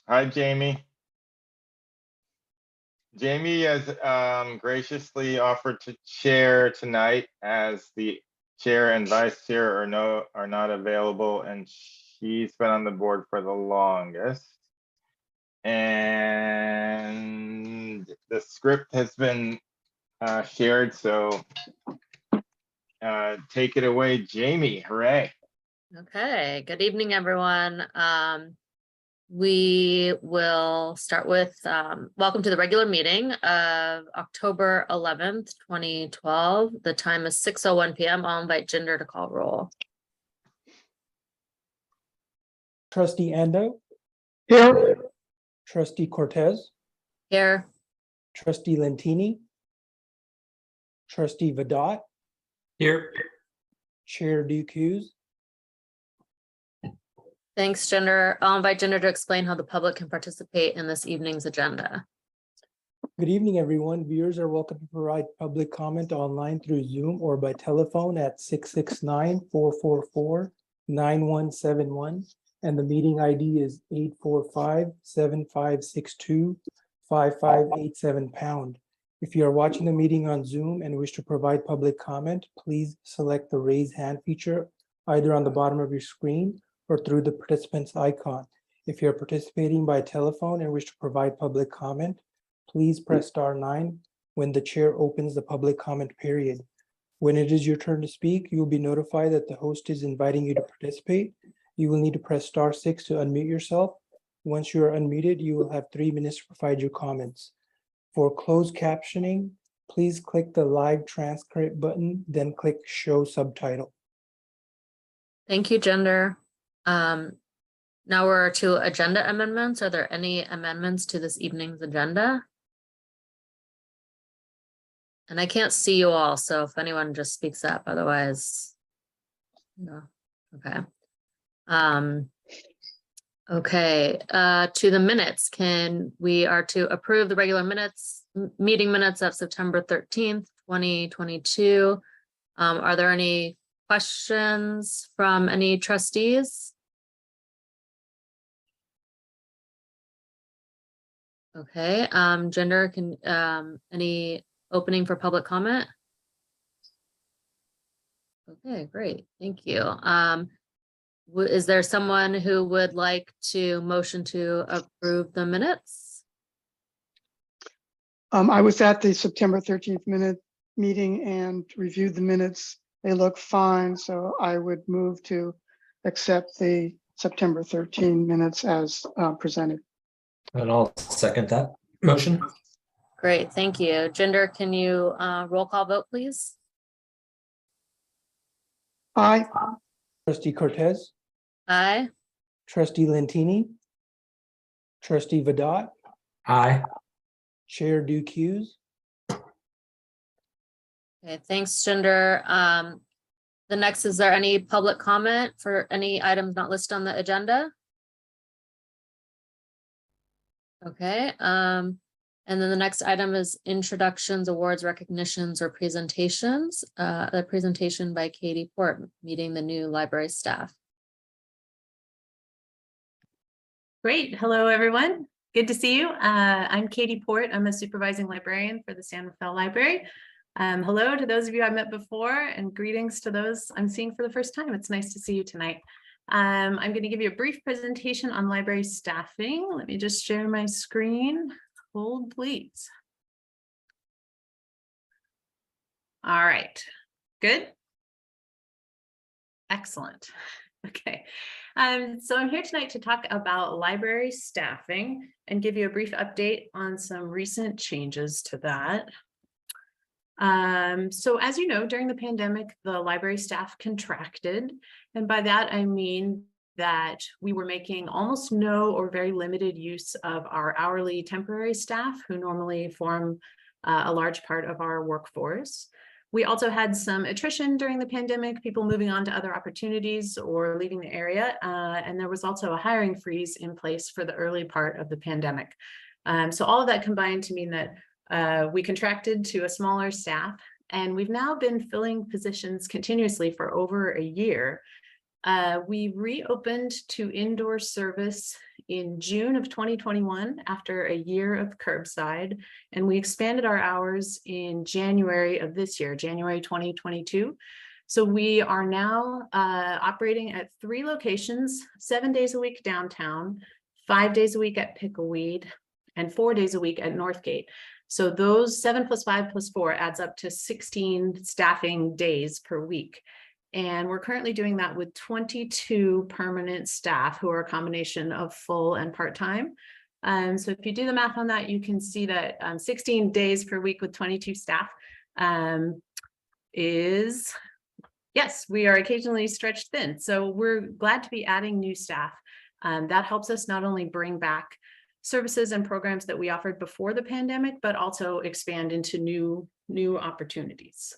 Hi, Jamie. Jamie has graciously offered to chair tonight as the chair and vice chair are not available, and she's been on the board for the longest. And the script has been shared, so take it away, Jamie. Hooray. Okay, good evening, everyone. We will start with welcome to the regular meeting of October 11th, 2012. The time is 6:01 p.m. I'll invite Jinder to call roll. Trustee Ando, Here. Trustee Cortez, Here. Trustee Lentini, Trustee Vadot, Here. Chair Duque. Thanks, Jinder. I'll invite Jinder to explain how the public can participate in this evening's agenda. Good evening, everyone. Viewers are welcome to provide public comment online through Zoom or by telephone at 669-444-9171. And the meeting ID is 845-7562-5587#. If you are watching the meeting on Zoom and wish to provide public comment, please select the raise hand feature either on the bottom of your screen or through the participants icon. If you're participating by telephone and wish to provide public comment, please press *9 when the chair opens the public comment period. When it is your turn to speak, you will be notified that the host is inviting you to participate. You will need to press *6 to unmute yourself. Once you are unmuted, you will have 3 minutes to provide your comments. For closed captioning, please click the live transcript button, then click show subtitle. Thank you, Jinder. Now we're to agenda amendments. Are there any amendments to this evening's agenda? And I can't see you all, so if anyone just speaks up, otherwise, no. Okay. Okay, to the minutes, we are to approve the regular meeting minutes of September 13th, 2022. Are there any questions from any trustees? Okay, Jinder, any opening for public comment? Okay, great, thank you. Is there someone who would like to motion to approve the minutes? I was at the September 13th meeting and reviewed the minutes. They look fine, so I would move to accept the September 13 minutes as presented. And I'll second that motion. Great, thank you. Jinder, can you roll call vote, please? Aye. Trustee Cortez, Aye. Trustee Lentini, Trustee Vadot, Aye. Chair Duque. Okay, thanks, Jinder. The next, is there any public comment for any items not listed on the agenda? Okay, and then the next item is introductions, awards, recognitions, or presentations. The presentation by Katie Port, meeting the new library staff. Great. Hello, everyone. Good to see you. I'm Katie Port. I'm a supervising librarian for the San Rafael Library. Hello to those of you I met before, and greetings to those I'm seeing for the first time. It's nice to see you tonight. I'm going to give you a brief presentation on library staffing. Let me just share my screen. Hold, please. All right. Good. Excellent. Okay. So I'm here tonight to talk about library staffing and give you a brief update on some recent changes to that. So as you know, during the pandemic, the library staff contracted. And by that, I mean that we were making almost no or very limited use of our hourly temporary staff, who normally form a large part of our workforce. We also had some attrition during the pandemic, people moving on to other opportunities or leaving the area. And there was also a hiring freeze in place for the early part of the pandemic. So all of that combined to mean that we contracted to a smaller staff, and we've now been filling positions continuously for over a year. We reopened to indoor service in June of 2021 after a year of curbside, and we expanded our hours in January of this year, January 2022. So we are now operating at 3 locations, 7 days a week downtown, 5 days a week at Pickleweed, and 4 days a week at Northgate. So those 7 + 5 + 4 adds up to 16 staffing days per week. And we're currently doing that with 22 permanent staff who are a combination of full and part-time. So if you do the math on that, you can see that 16 days per week with 22 staff is, yes, we are occasionally stretched thin. So we're glad to be adding new staff. That helps us not only bring back services and programs that we offered before the pandemic, but also expand into new opportunities.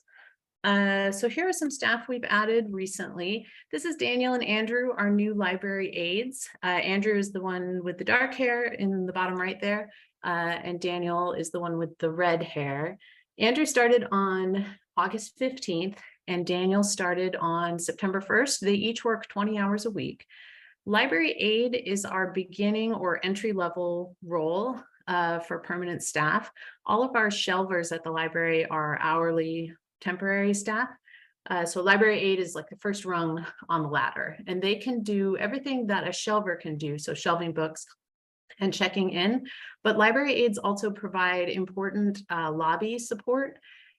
So here are some staff we've added recently. This is Daniel and Andrew, our new library aides. Andrew is the one with the dark hair in the bottom right there, and Daniel is the one with the red hair. Andrew started on August 15th, and Daniel started on September 1st. They each work 20 hours a week. Library aide is our beginning or entry-level role for permanent staff. All of our shelvers at the library are hourly temporary staff. So library aide is like the first rung on the ladder, and they can do everything that a shelver can do. So shelving books and checking in, but library aides also provide important lobby support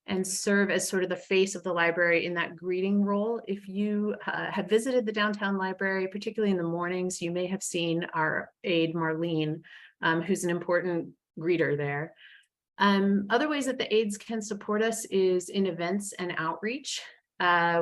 and serve as sort of the face of the library in that greeting role. If you have visited the downtown library, particularly in the mornings, you may have seen our aide Marlene, who's an important greeter there. Other ways that the aides can support us is in events and outreach.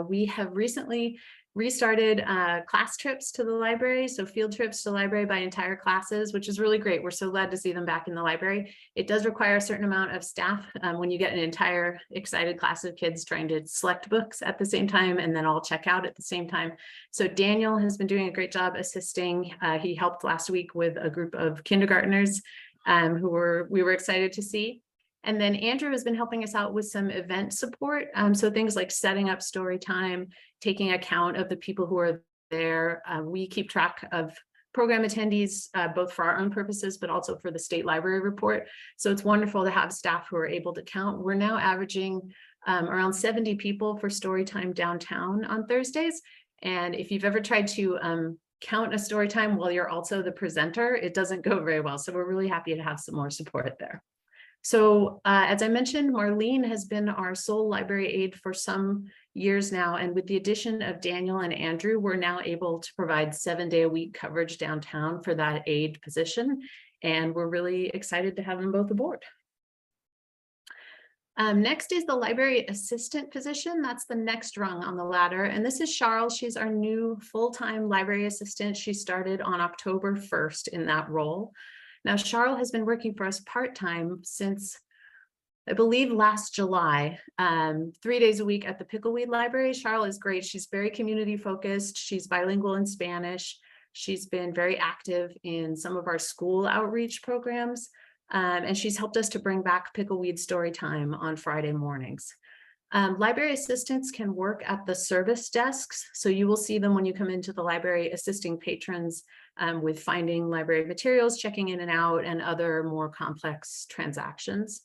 We have recently restarted class trips to the library, so field trips to the library by entire classes, which is really great. We're so glad to see them back in the library. It does require a certain amount of staff when you get an entire excited class of kids trying to select books at the same time and then all check out at the same time. So Daniel has been doing a great job assisting. He helped last week with a group of kindergartners who we were excited to see. And then Andrew has been helping us out with some event support. So things like setting up story time, taking account of the people who are there. We keep track of program attendees, both for our own purposes, but also for the state library report. So it's wonderful to have staff who are able to count. We're now averaging around 70 people for story time downtown on Thursdays. And if you've ever tried to count a story time while you're also the presenter, it doesn't go very well. So we're really happy to have some more support there. So as I mentioned, Marlene has been our sole library aide for some years now. And with the addition of Daniel and Andrew, we're now able to provide 7-day-a-week coverage downtown for that aide position. And we're really excited to have them both aboard. Next is the library assistant position. That's the next rung on the ladder. And this is Charles. She's our new full-time library assistant. She started on October 1st in that role. Now, Charles has been working for us part-time since, I believe, last July, 3 days a week at the Pickleweed Library. Charles is great. She's very community focused. She's bilingual in Spanish. She's been very active in some of our school outreach programs. And she's helped us to bring back Pickleweed story time on Friday mornings. Library assistants can work at the service desks. So you will see them when you come into the library assisting patrons with finding library materials, checking in and out, and other more complex transactions.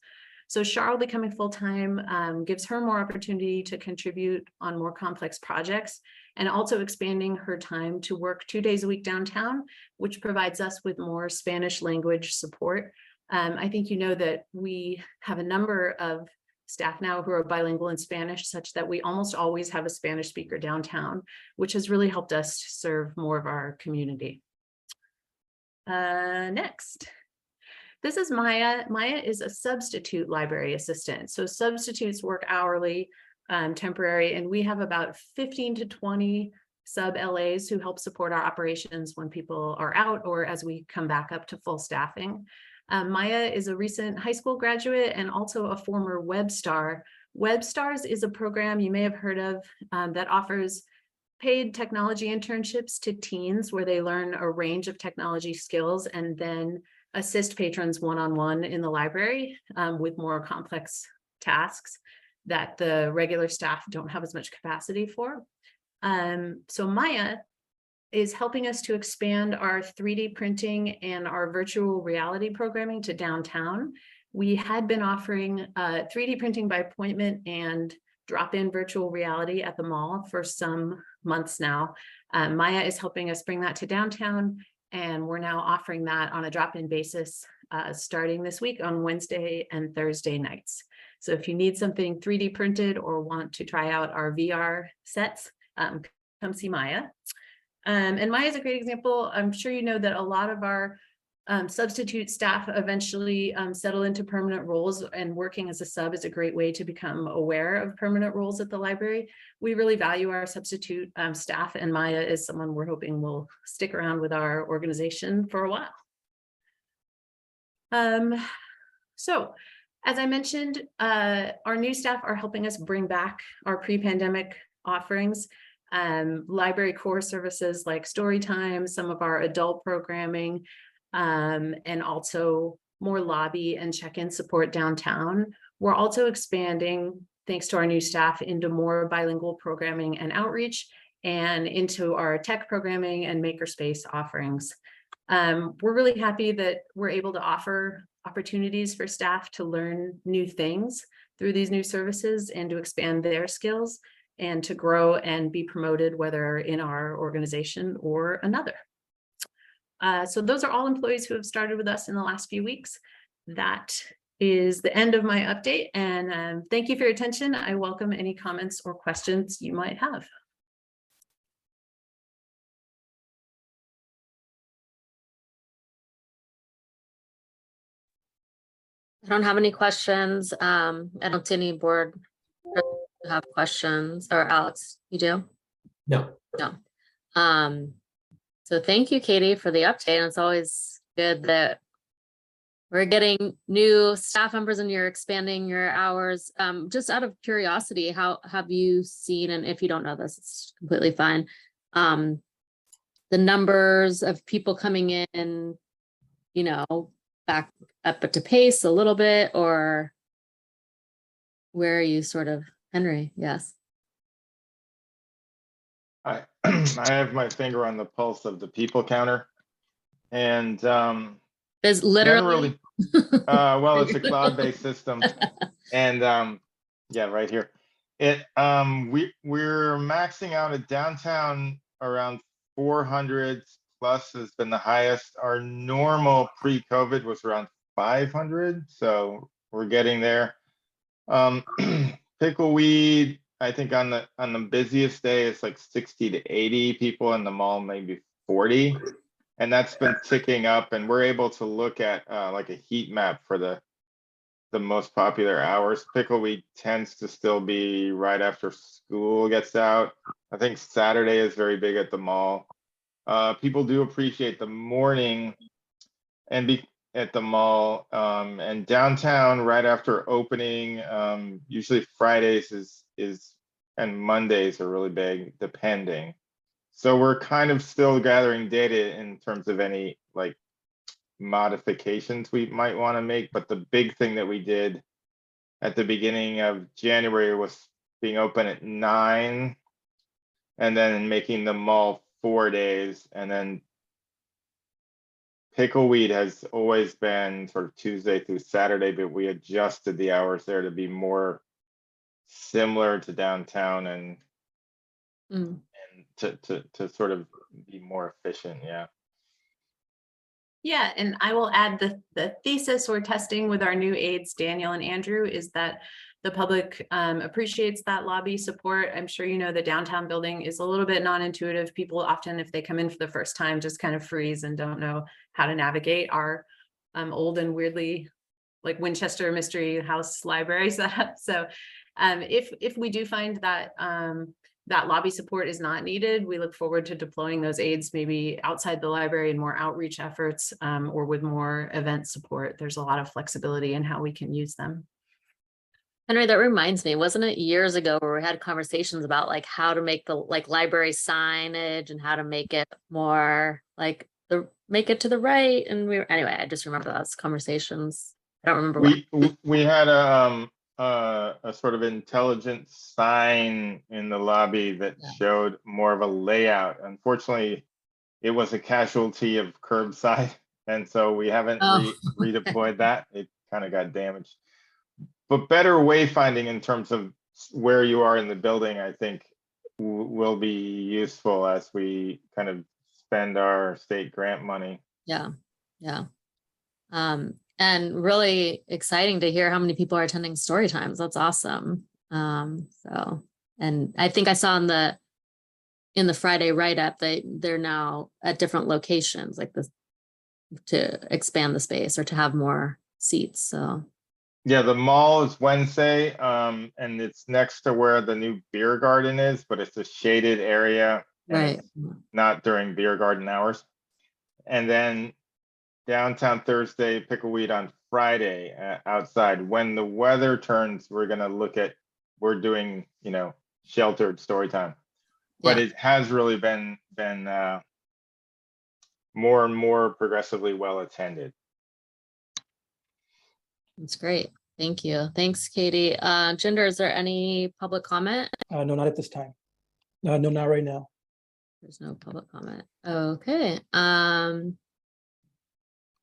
So Charles becoming full-time gives her more opportunity to contribute on more complex projects, and also expanding her time to work 2 days a week downtown, which provides us with more Spanish language support. I think you know that we have a number of staff now who are bilingual in Spanish, such that we almost always have a Spanish speaker downtown, which has really helped us to serve more of our community. Next, this is Maya. Maya is a substitute library assistant. So substitutes work hourly, temporary, and we have about 15 to 20 sub-LAs who help support our operations when people are out or as we come back up to full staffing. Maya is a recent high school graduate and also a former WebStar. WebStars is a program you may have heard of that offers paid technology internships to teens where they learn a range of technology skills and then assist patrons one-on-one in the library with more complex tasks that the regular staff don't have as much capacity for. So Maya is helping us to expand our 3D printing and our virtual reality programming to downtown. We had been offering 3D printing by appointment and drop-in virtual reality at the mall for some months now. Maya is helping us bring that to downtown, and we're now offering that on a drop-in basis starting this week on Wednesday and Thursday nights. So if you need something 3D printed or want to try out our VR sets, come see Maya. And Maya is a great example. I'm sure you know that a lot of our substitute staff eventually settle into permanent roles, and working as a sub is a great way to become aware of permanent roles at the library. We really value our substitute staff, and Maya is someone we're hoping will stick around with our organization for a while. So as I mentioned, our new staff are helping us bring back our pre-pandemic offerings. Library core services like story time, some of our adult programming, and also more lobby and check-in support downtown. We're also expanding, thanks to our new staff, into more bilingual programming and outreach, and into our tech programming and makerspace offerings. We're really happy that we're able to offer opportunities for staff to learn new things through these new services and to expand their skills and to grow and be promoted, whether in our organization or another. So those are all employees who have started with us in the last few weeks. That is the end of my update, and thank you for your attention. I welcome any comments or questions you might have. I don't have any questions. I don't see any board have questions. Or Alex, you do? No. No. So thank you, Katie, for the update. And it's always good that we're getting new staff members and you're expanding your hours. Just out of curiosity, how have you seen, and if you don't know this, it's completely fine, the numbers of people coming in, you know, back up to pace a little bit, or where are you sort of, Henry? Yes. I have my finger on the pulse of the people counter, and There's literally, well, it's a cloud-based system, and yeah, right here. We're maxing out at downtown around 400 plus has been the highest. Our normal pre-COVID was around 500, so we're getting there. Pickleweed, I think on the busiest day it's like 60 to 80 people in the mall, maybe 40, and that's been ticking up, and we're able to look at like a heat map for the most popular hours. Pickleweed tends to still be right after school gets out. I think Saturday is very big at the mall. People do appreciate the morning and be at the mall, and downtown right after opening. Usually Fridays is and Mondays are really big, depending. So we're kind of still gathering data in terms of any like modifications we might want to make, but the big thing that we did at the beginning of January was being open at 9 and then making the mall 4 days, and then Pickleweed has always been sort of Tuesday through Saturday, but we adjusted the hours there to be more similar to downtown and to sort of be more efficient. Yeah. Yeah, and I will add the thesis we're testing with our new aides, Daniel and Andrew, is that the public appreciates that lobby support. I'm sure you know the downtown building is a little bit non-intuitive. People often, if they come in for the first time, just kind of freeze and don't know how to navigate our old and weirdly like Winchester Mystery House library setup. So if we do find that that lobby support is not needed, we look forward to deploying those aides maybe outside the library in more outreach efforts, or with more event support. There's a lot of flexibility in how we can use them. Henry, that reminds me, wasn't it years ago where we had conversations about like how to make the like library signage and how to make it more like make it to the right? And anyway, I just remember those conversations. I don't remember we had a sort of intelligent sign in the lobby that showed more of a layout. Unfortunately, it was a casualty of curbside. And so we haven't Oh, redeployed that. It kind of got damaged. But better wayfinding in terms of where you are in the building, I think will be useful as we kind of spend our state grant money. yeah, yeah. And really exciting to hear how many people are attending story times. That's awesome. So, and I think I saw in the Friday write-up, they're now at different locations, like this, to expand the space or to have more seats. So, Yeah, the mall is Wednesday, and it's next to where the new beer garden is, but it's a shaded area. And right. it's not during beer garden hours. And then downtown Thursday, Pickleweed on Friday outside. When the weather turns, we're we're doing, sheltered story time. But Yeah. it has really been more and more progressively well attended. That's great. Thank you. Thanks, Katie. Jinder, is there any public comment? No, not at this time. No, not right now. There's no public comment. Okay.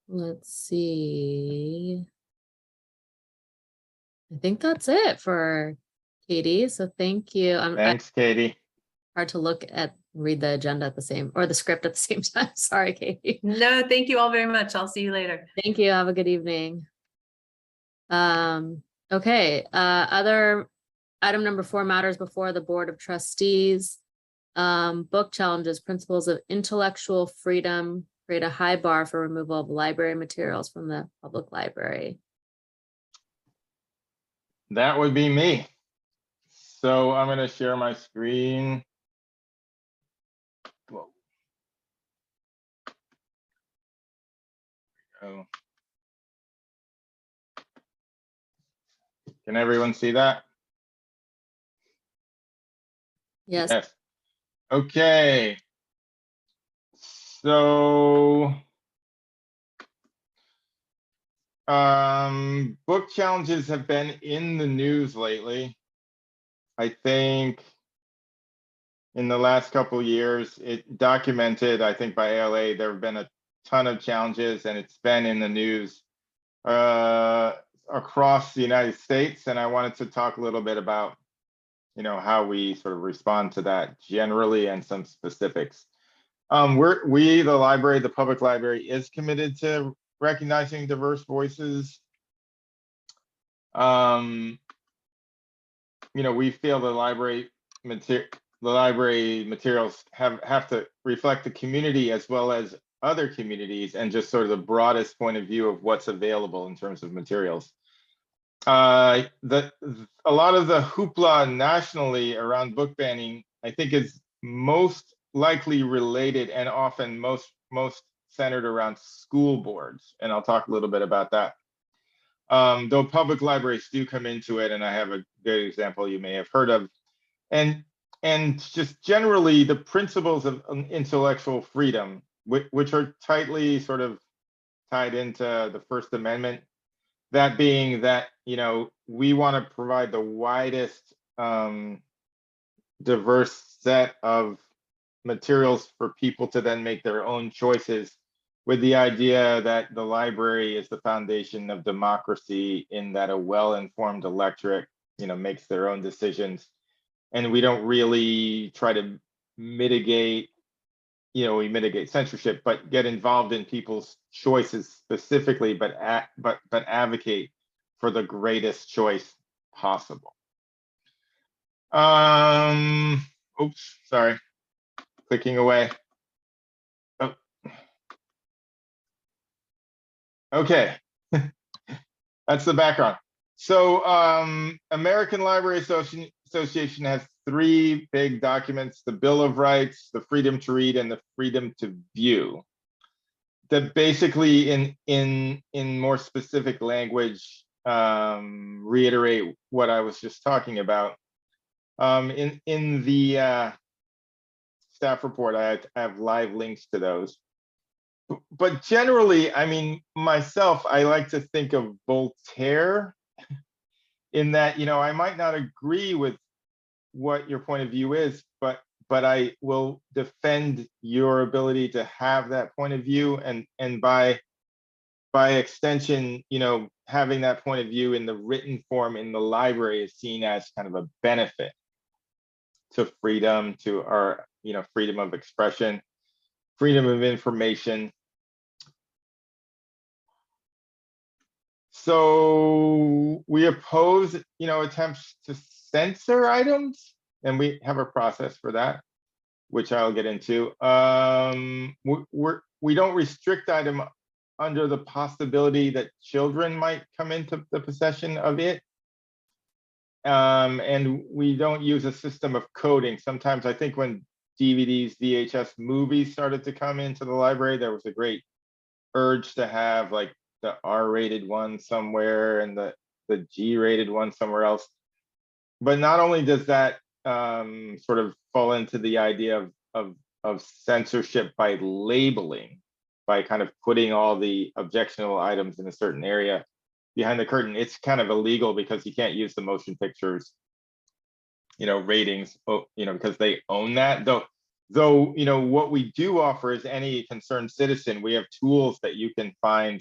Let's see. I think that's it for Katie. So thank you. Thanks, Katie. Hard to read the agenda at the same, or the script at the same time. Sorry, Katie. No, thank you all very much. I'll see you later. Thank you. Have a good evening. Okay, other item number 4 matters before the Board of Trustees. Book challenges, principles of intellectual freedom, create a high bar for removal of library materials from the public library. That would be me. So I'm going to share my screen. Whoa. Oh. Can everyone see that? Yes. Yes. Okay. So book challenges have been in the news lately. I think in the last couple of years, it documented, I think by ALA, there have been a ton of challenges, and it's been in the news across the United States. And I wanted to talk a little bit about, how we sort of respond to that generally and some specifics. The public library is committed to recognizing diverse voices. We feel the library materials have to reflect the community as well as other communities, and just sort of the broadest point of view of what's available in terms of materials. A lot of the hoopla nationally around book banning, I think, is most likely related and often most centered around school boards, and I'll talk a little bit about that. Though public libraries do come into it, and I have a good example you may have heard of, and just generally the principles of intellectual freedom, which are tightly sort of tied into the First Amendment. That being that, we want to provide the widest diverse set of materials for people to then make their own choices, with the idea that the library is the foundation of democracy, in that a well-informed electorate, makes their own decisions. And we don't really try to mitigate, we mitigate censorship, but get involved in people's choices specifically, but advocate for the greatest choice possible. Oops, sorry, clicking away. Oh. Okay, that's the background. So American Library Association has 3 big documents: the Bill of Rights, the Freedom to Read, and the Freedom to View, that basically in more specific language reiterate what I was just talking about. In the staff report, I have live links to those. But generally, I mean, myself, I like to think of Voltaire in that, I might not agree with what your point of view is, but I will defend your ability to have that point of view, and by extension, having that point of view in the written form in the library is seen as kind of a benefit to freedom, to our, freedom of expression, freedom of information. So we oppose, attempts to censor items, and we have a process for that, which I'll get into. We don't restrict item under the possibility that children might come into the possession of it. And we don't use a system of coding. Sometimes I think when DVDs, VHS movies started to come into the library, there was a great urge to have like the R-rated one somewhere and the G-rated one somewhere else. But not only does that sort of fall into the idea of censorship by labeling, by kind of putting all the objectionable items in a certain area behind the curtain, it's kind of illegal because you can't use the motion pictures, ratings, because they own that. Though, what we do offer is any concerned citizen, we have tools that you can find,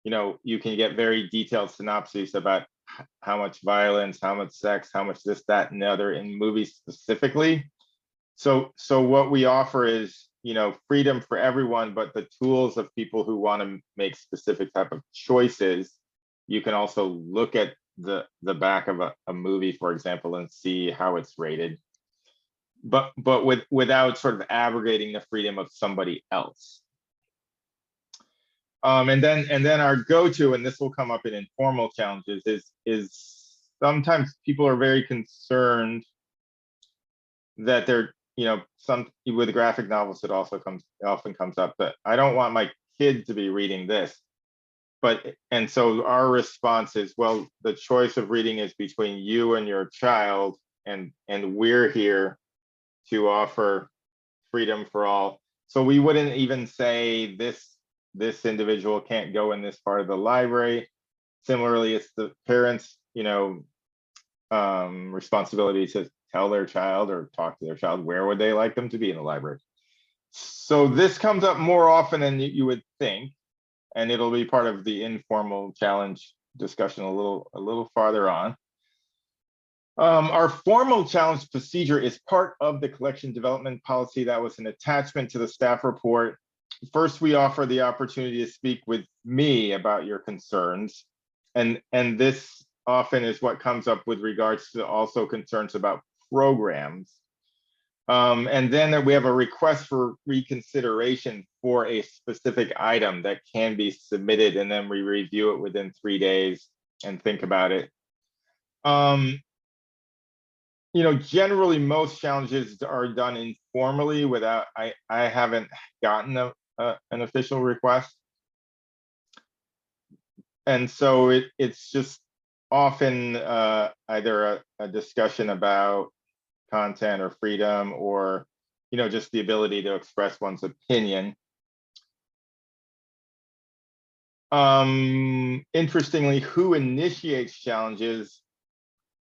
you can get very detailed synopses about how much violence, how much sex, how much this, that, and the other in movies specifically. So what we offer is, freedom for everyone, but the tools of people who want to make specific type of choices. You can also look at the back of a movie, for example, and see how it's rated, but without sort of abrogating the freedom of somebody else. And then our go-to, and this will come up in informal challenges, is sometimes people are very concerned that they're, some with graphic novels, it also often comes up that I don't want my kid to be reading this. And so our response is, well, the choice of reading is between you and your child, and we're here to offer freedom for all. So we wouldn't even say this individual can't go in this part of the library. Similarly, it's the parents, responsibility to tell their child or talk to their child where would they like them to be in the library. So this comes up more often than you would think, and it'll be part of the informal challenge discussion a little farther on. Our formal challenge procedure is part of the collection development policy that was an attachment to the staff report. First, we offer the opportunity to speak with me about your concerns, and this often is what comes up with regards to also concerns about programs. And then we have a request for reconsideration for a specific item that can be submitted, and then we review it within 3 days and think about it. Generally most challenges are done informally without, I haven't gotten an official request. And so it's just often either a discussion about content or freedom, or just the ability to express one's opinion. Interestingly, who initiates challenges?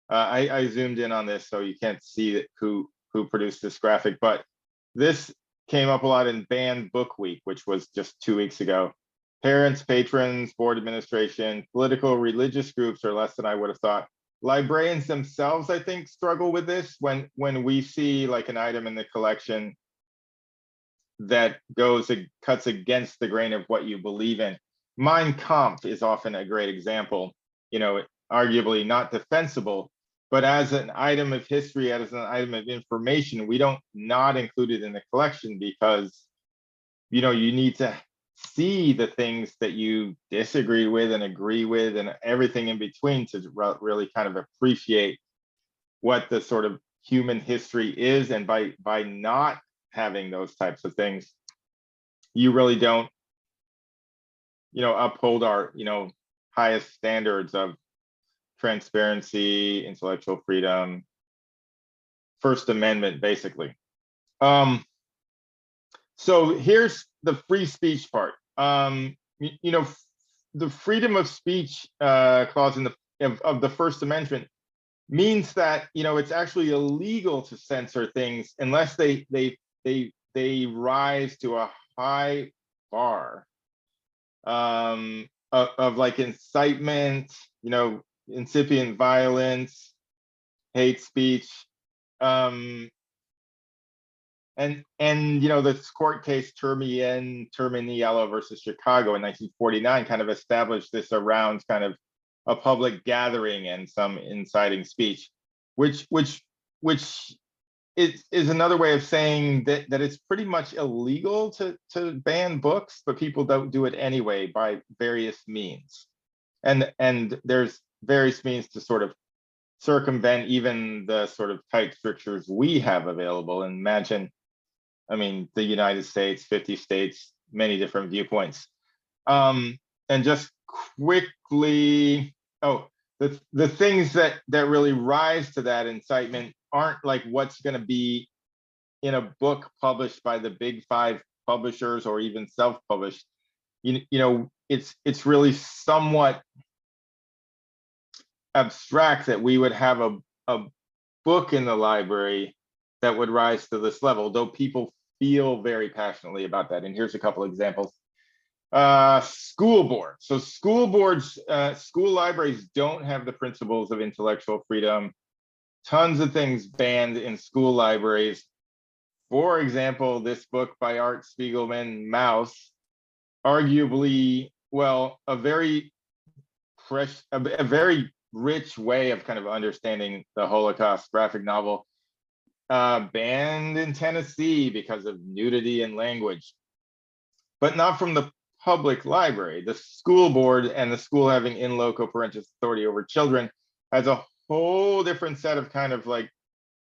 I zoomed in on this so you can't see who produced this graphic, but this came up a lot in Banned Book Week, which was just 2 weeks ago. Parents, patrons, board administration, political, religious groups are less than I would have thought. Librarians themselves, I think, struggle with this when we see like an item in the collection that cuts against the grain of what you believe in. Mein Kampf is often a great example, arguably not defensible, but as an item of history, as an item of information, we don't not include it in the collection because, you need to see the things that you disagree with and agree with and everything in between to really kind of appreciate what the sort of human history is. And by not having those types of things, you really don't, uphold our, highest standards of transparency, intellectual freedom, First Amendment, basically. So here's the free speech part. The freedom of speech clause of the First Amendment means that, it's actually illegal to censor things unless they rise to a high bar of like incitement, incipient violence, hate speech. This court case Terminiello versus Chicago in 1949 kind of established this around kind of a public gathering and some inciting speech, which is another way of saying that it's pretty much illegal to ban books, but people don't do it anyway by various means. And there's various means to sort of circumvent even the sort of tight strictures we have available. And imagine, the United States, 50 states, many different viewpoints. And just quickly, the things that really rise to that incitement aren't like what's going to be in a book published by the big 5 publishers or even self-published. It's really somewhat abstract that we would have a book in the library that would rise to this level, though people feel very passionately about that. And here's a couple examples. School board. So school boards, school libraries don't have the principles of intellectual freedom. Tons of things banned in school libraries. For example, this book by Art Spiegelman, Mouse, arguably, a very fresh, a very rich way of kind of understanding the Holocaust graphic novel, banned in Tennessee because of nudity and language, but not from the public library. The school board and the school having in loco parentis authority over children has a whole different set of kind of like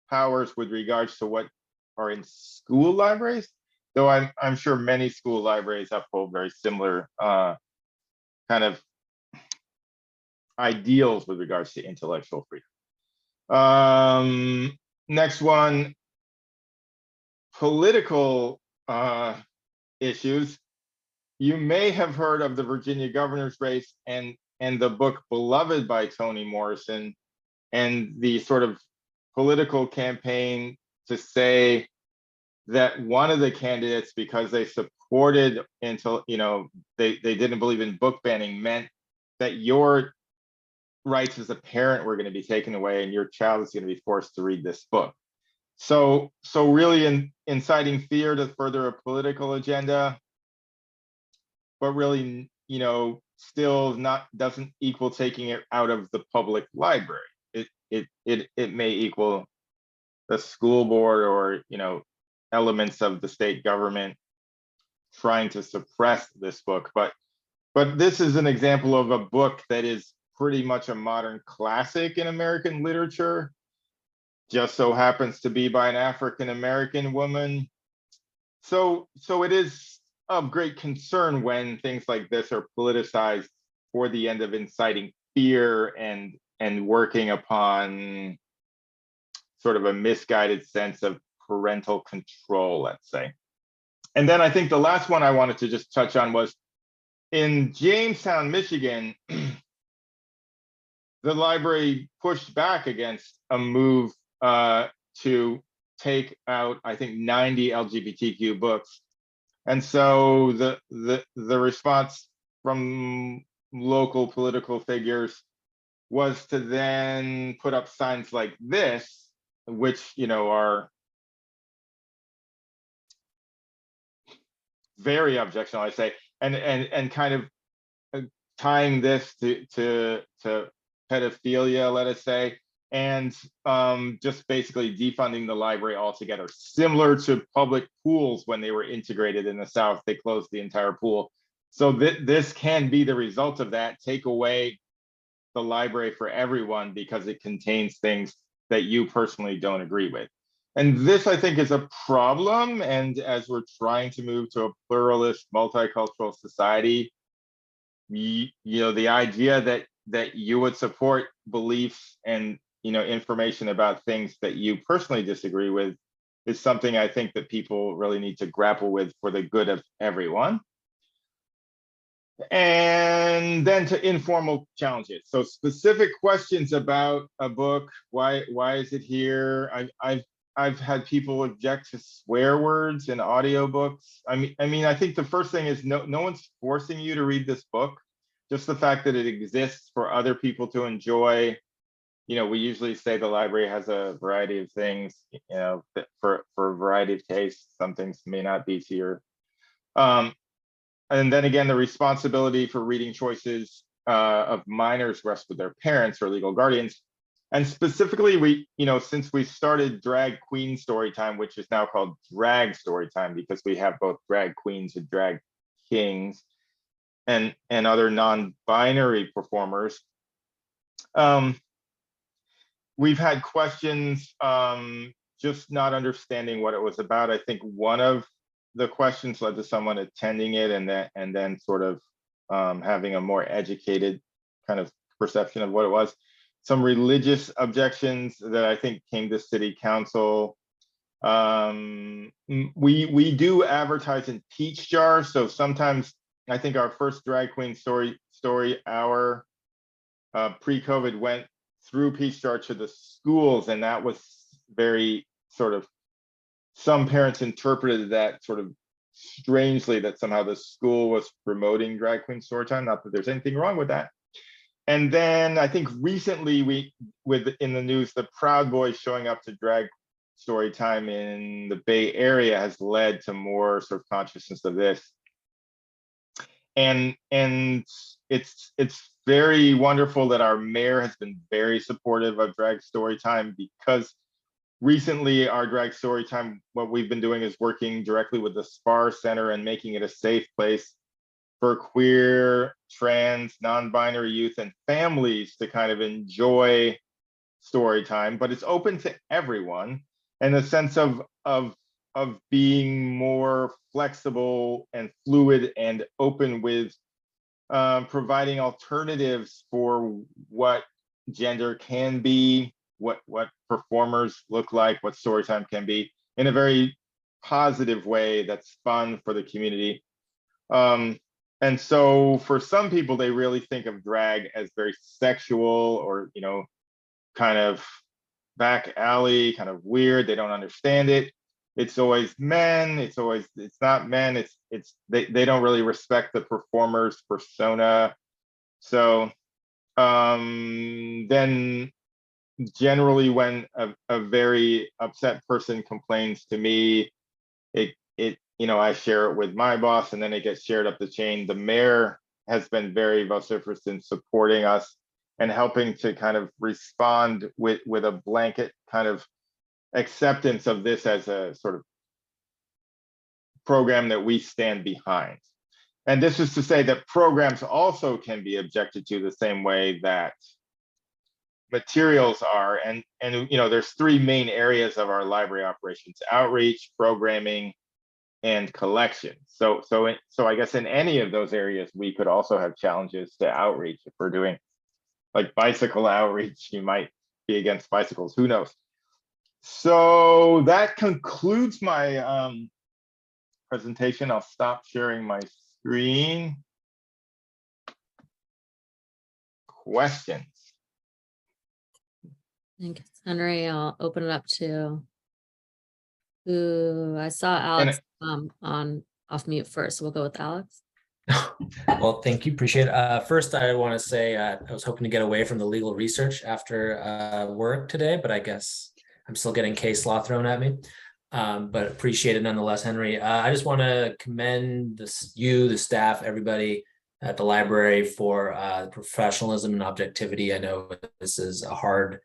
powers with regards to what are in school libraries, though I'm sure many school libraries uphold very similar kind of ideals with regards to intellectual freedom. Next one, political issues. You may have heard of the Virginia governor's race and the book Beloved by Toni Morrison, and the sort of political campaign to say that one of the candidates, because they supported until, they didn't believe in book banning, meant that your rights as a parent were going to be taken away and your child is going to be forced to read this book. So really inciting fear to further a political agenda, but really, still doesn't equal taking it out of the public library. It may equal the school board or, elements of the state government trying to suppress this book. But this is an example of a book that is pretty much a modern classic in American literature, just so happens to be by an African-American woman. So it is of great concern when things like this are politicized for the end of inciting fear and working upon sort of a misguided sense of parental control, let's say. And then I think the last one I wanted to just touch on was in Jamestown, Michigan, the library pushed back against a move to take out, I think, 90 LGBTQ books. And so the response from local political figures was to then put up signs like this, which, are very objectionable, I say, and kind of tying this to pedophilia, let us say, and just basically defunding the library altogether, similar to public pools when they were integrated in the South. They closed the entire pool. So this can be the result of that. Take away the library for everyone because it contains things that you personally don't agree with. And this, I think, is a problem. And as we're trying to move to a pluralist, multicultural society, the idea that you would support beliefs and information about things that you personally disagree with is something I think that people really need to grapple with for the good of everyone. And then to informal challenges. So specific questions about a book. Why is it here? I've had people object to swear words in audiobooks. I think the first thing is no one's forcing you to read this book. Just the fact that it exists for other people to enjoy. We usually say the library has a variety of things, for a variety of tastes. Some things may not be to your and then again, the responsibility for reading choices of minors rests with their parents or legal guardians. And specifically, since we started Drag Queen Storytime, which is now called Drag Storytime, because we have both drag queens and drag kings and other non-binary performers. We've had questions, just not understanding what it was about. I think one of the questions led to someone attending it and then sort of having a more educated kind of perception of what it was. Some religious objections that I think came to city council. We do advertise in peach jars, so sometimes I think our first drag queen story hour pre-COVID went through peach jar to the schools, and that was very sort of, some parents interpreted that sort of strangely, that somehow the school was promoting drag queen story time. Not that there's anything wrong with that. And then I think recently in the news, the Proud Boys showing up to drag story time in the Bay Area has led to more sort of consciousness of this. And it's very wonderful that our mayor has been very supportive of drag story time, because recently our drag story time, what we've been doing is working directly with the SPAR Center and making it a safe place for queer, trans, non-binary youth and families to kind of enjoy story time, but it's open to everyone in a sense of being more flexible and fluid and open with providing alternatives for what gender can be, what performers look like, what storytime can be, in a very positive way that's fun for the community. And so for some people, they really think of drag as very sexual or, kind of back alley, kind of weird. They don't understand it. It's always men. It's not men. They don't really respect the performer's persona. So then generally when a very upset person complains to me, I share it with my boss, and then it gets shared up the chain. The mayor has been very vociferous in supporting us and helping to kind of respond with a blanket kind of acceptance of this as a sort of program that we stand behind. And this is to say that programs also can be objected to the same way that materials are. And there's three main areas of our library operations: outreach, programming, and collection. So I guess in any of those areas, we could also have challenges to outreach. If we're doing like bicycle outreach, you might be against bicycles, who knows? So that concludes my presentation. I'll stop sharing my screen. Questions? Thanks, Henry. I'll open it up to who I saw Alex on off mute first. So we'll go with Alex. Well, thank you. Appreciate it. First, I want to say I was hoping to get away from the legal research after work today, but I guess I'm still getting case law thrown at me. But appreciate it nonetheless, Henry. I just want to commend the staff, everybody at the library for professionalism and objectivity. I know this is a hard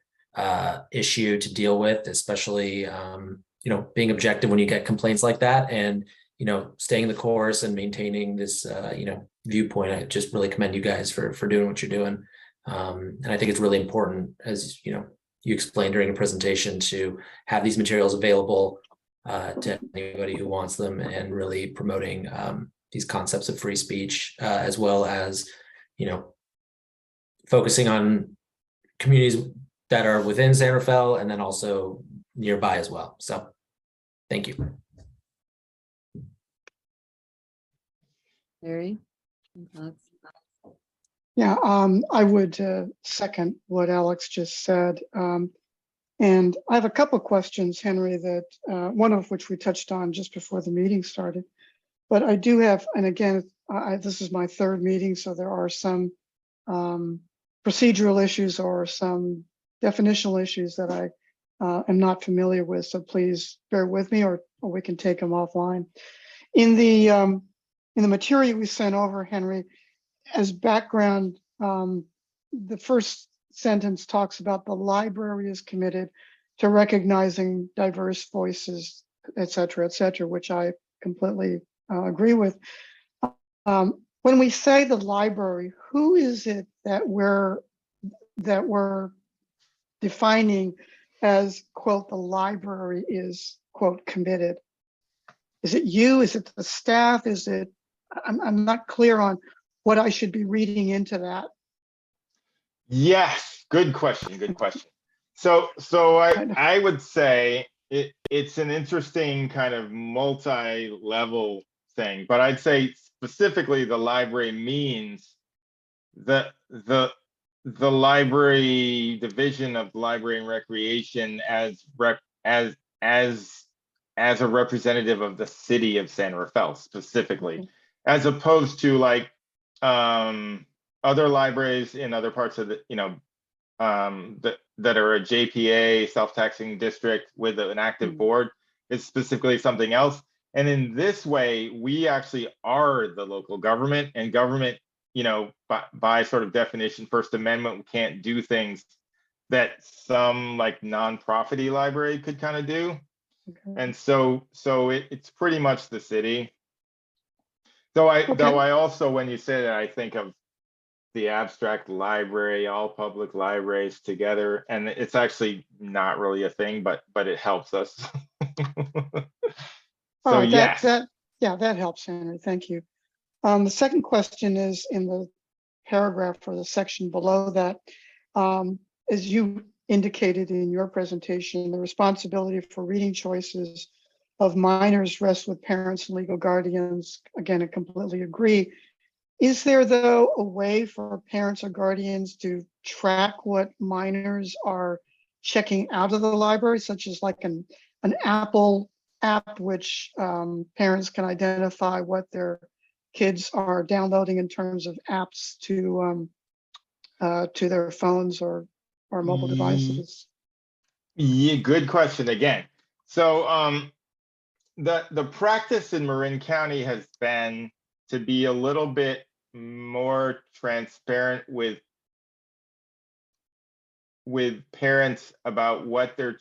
issue to deal with, especially being objective when you get complaints like that, and staying the course and maintaining this viewpoint. I just really commend you guys for doing what you're doing, and I think it's really important, as you explained during a presentation, to have these materials available to anybody who wants them, and really promoting these concepts of free speech, as well as focusing on communities that are within San Rafael and then also nearby as well. So thank you. Larry, Yeah, I would second what Alex just said. And I have a couple questions, Henry, that one of which we touched on just before the meeting started. But I do have, and again, this is my third meeting, so there are some procedural issues or some definitional issues that I am not familiar with. So please bear with me, or we can take them offline. In the material we sent over, Henry, as background, the first sentence talks about the library is committed to recognizing diverse voices, et cetera, which I completely agree with. When we say the library, who is it that we're defining as, quote, the library is, quote, committed? Is it you? Is it the staff? Is it, I'm not clear on what I should be reading into that. Yes, good question. Good question. So I would say it's an interesting kind of multi-level thing, but I'd say specifically the library means that the library division of library and recreation as a representative of the city of San Rafael specifically, as opposed to like other libraries in other parts of the, that are a JPA self-taxing district with an active board is specifically something else. And in this way, we actually are the local government, and government, by sort of definition, First Amendment, can't do things that some like non-profity library could kind of do. Okay. And so it's pretty much the city. Though I also, when you say that, I think of the abstract library, all public libraries together, and it's actually not really a thing, but it helps us. So yes. That helps, Henry. Thank you. The second question is in the paragraph or the section below that. As you indicated in your presentation, the responsibility for reading choices of minors rests with parents and legal guardians. Again, I completely agree. Is there, though, a way for parents or guardians to track what minors are checking out of the library, such as like an Apple app, which parents can identify what their kids are downloading in terms of apps to their phones or mobile devices? Yeah, good question again. So the practice in Marin County has been to be a little bit more transparent with parents about what the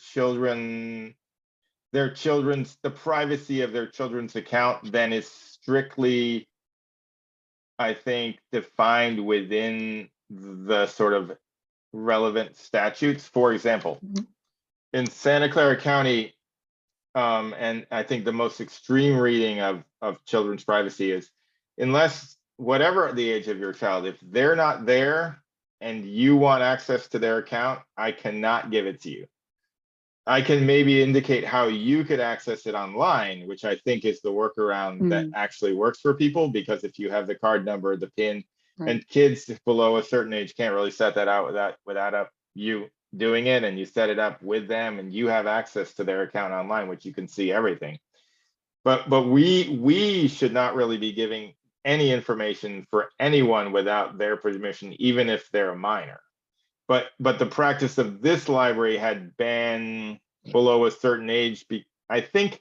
privacy of their children's account than is strictly, I think, defined within the sort of relevant statutes. For example, in Santa Clara County, and I think the most extreme reading of children's privacy is, unless whatever the age of your child, if they're not there and you want access to their account, I cannot give it to you. I can maybe indicate how you could access it online, which I think is the workaround that actually works for people, because if you have the card number, the PIN, and kids below a certain age can't really set that out without you doing it, and you set it up with them and you have access to their account online, which you can see everything. But we should not really be giving any information for anyone without their permission, even if they're a minor. But the practice of this library had been below a certain age, I think,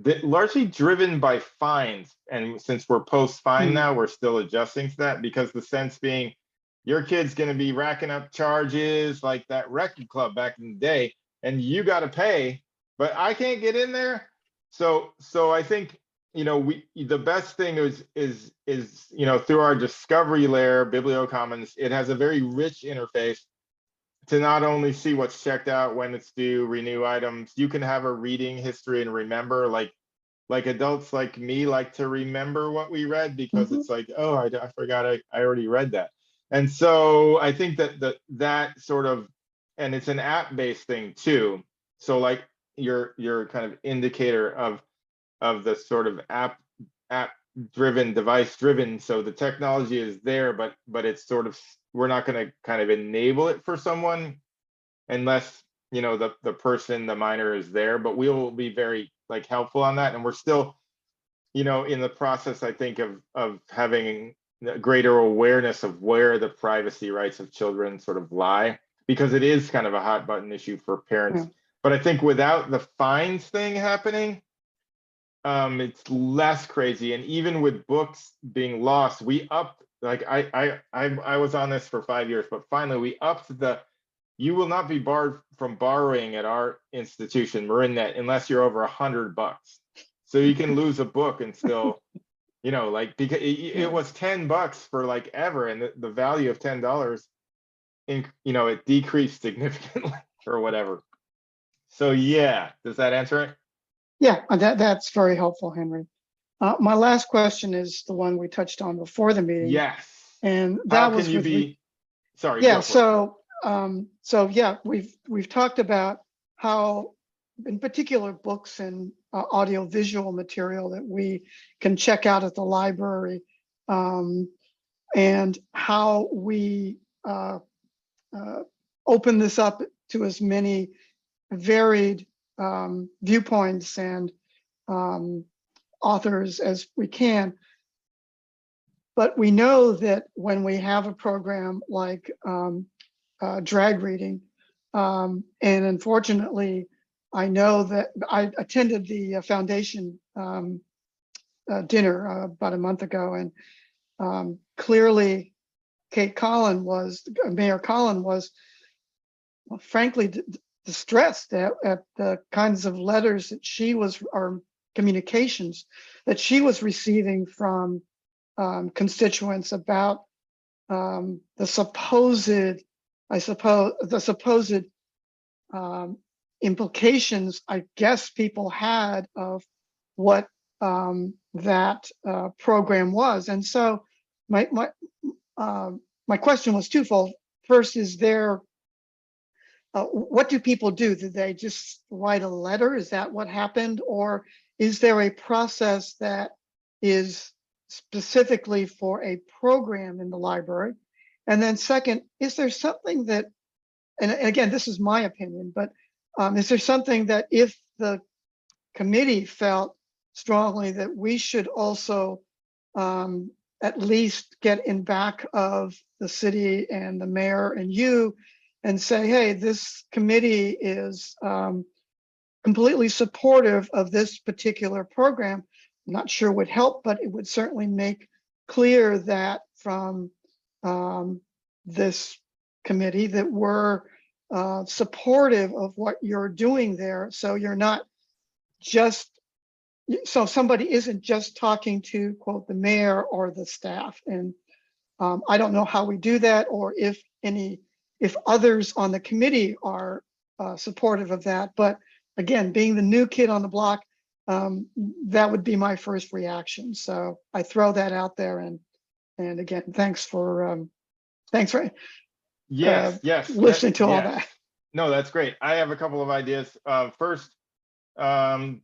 that largely driven by fines. And since we're post-fine now, we're still adjusting to that, because the sense being, your kid's going to be racking up charges like that record club back in the day, and you got to pay, but I can't get in there. So I think, the best thing is through our discovery layer, BiblioCommons, it has a very rich interface to not only see what's checked out, when it's due, renew items. You can have a reading history and remember, like adults like me like to remember what we read, because it's like, oh, I forgot I already read that. And so I think that sort of, and it's an app-based thing too. So like your kind of indicator of the sort of app driven, device driven. So the technology is there, but it's sort of, we're not going to kind of enable it for someone unless, you know, the person, the minor is there, but we will be very like helpful on that. And we're still, you know, in the process, I think, of having a greater awareness of where the privacy rights of children sort of lie, because it is kind of a hot button issue for parents. Yeah. But I think without the fines thing happening, it's less crazy. And even with books being lost, we upped, like I was on this for 5 years, but finally we upped you will not be barred from borrowing at our institution, MarinNet, unless you're over $100. So you can lose a book and still, you know, like, because it was $10 for like ever, and the value of $10, you know, it decreased significantly or whatever. So yeah, does that answer it? Yeah, that's very helpful, Henry. My last question is the one we touched on before the meeting. Yes. And How that can was you with, be, sorry, yeah, go for it. so yeah, we've talked about how, in particular, books and audio visual material that we can check out at the library, and how we open this up to as many varied viewpoints and authors as we can. But we know that when we have a program like drag reading, and unfortunately, I know that I attended the foundation dinner about a month ago, and clearly Mayor Collin was, well, frankly, distressed at the kinds of letters that or communications that she was receiving from constituents about the supposed implications, I guess, people had of what that program was. And so my question was twofold. First, is there what do people do? Do they just write a letter? Is that what happened? Or is there a process that is specifically for a program in the library? And then second, is there something that, and again, this is my opinion, but is there something that if the committee felt strongly that we should also at least get in back of the city and the mayor and you and say, hey, this committee is completely supportive of this particular program? I'm not sure would help, but it would certainly make clear that from this committee that we're supportive of what you're doing there. So you're not just, so somebody isn't just talking to, quote, the mayor or the staff. And I don't know how we do that, or if others on the committee are supportive of that. But again, being the new kid on the block, that would be my first reaction. So I throw that out there, and again, thanks for Yes, listening to all that. No, that's great. I have a couple of ideas. First, there